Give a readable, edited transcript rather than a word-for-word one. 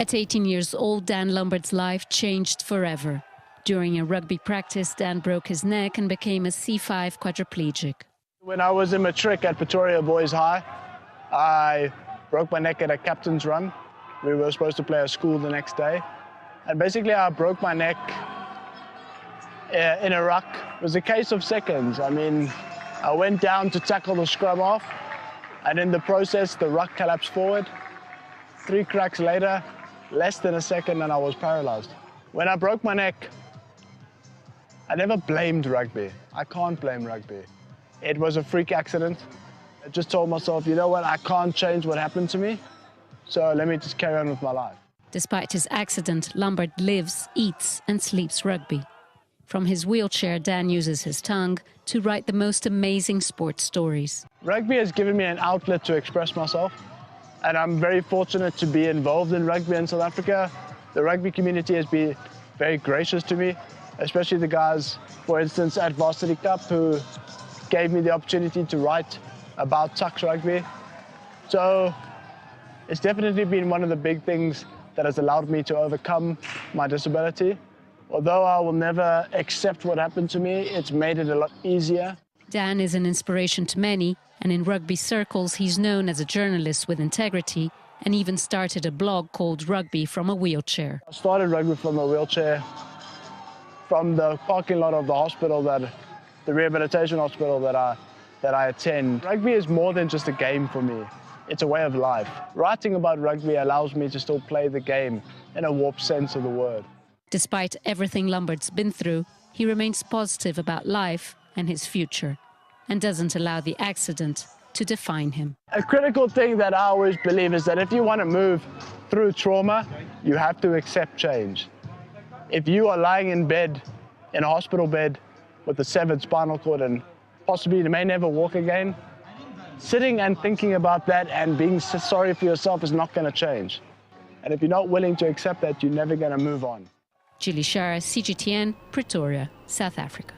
At 18 years old, Dan Lombard's life changed forever. During a rugby practice, Dan broke his neck and became a C5 quadriplegic. When I was in matric at Pretoria Boys High, I broke my neck at a captain's run. We were supposed to play a school the next day. And basically I broke my neck in a ruck. It was a case of seconds. I mean, I went down to tackle the scrum off, and in the process, the ruck collapsed forward. 3 cracks later, less than a second, and I was paralyzed. When I broke my neck, I never blamed rugby. I can't blame rugby. It was a freak accident. I just told myself, you know what, I can't change what happened to me, so let me just carry on with my life. Despite his accident, Lombard lives, eats and sleeps rugby. From his wheelchair, Dan uses his tongue to write the most amazing sports stories. Rugby has given me an outlet to express myself, and I'm very fortunate to be involved in rugby in South Africa. The rugby community has been very gracious to me, especially the guys, for instance, at Varsity Cup, who gave me the opportunity to write about touch rugby. So it's definitely been one of the big things that has allowed me to overcome my disability. Although I will never accept what happened to me, it's made it a lot easier. Dan is an inspiration to many, and in rugby circles he's known as a journalist with integrity and even started a blog called Rugby from a Wheelchair. I started rugby from a wheelchair from the parking lot of the hospital, the rehabilitation hospital that I attend. Rugby is more than just a game for me. It's a way of life. Writing about rugby allows me to still play the game in a warped sense of the word. Despite everything Lombard's been through, he remains positive about life and his future and doesn't allow the accident to define him. A critical thing that I always believe is that if you want to move through trauma, you have to accept change. If you are lying in bed, in a hospital bed with a severed spinal cord and possibly you may never walk again, sitting and thinking about that and being sorry for yourself is not going to change. And if you're not willing to accept that, you're never going to move on. Julie Shara, CGTN, Pretoria, South Africa.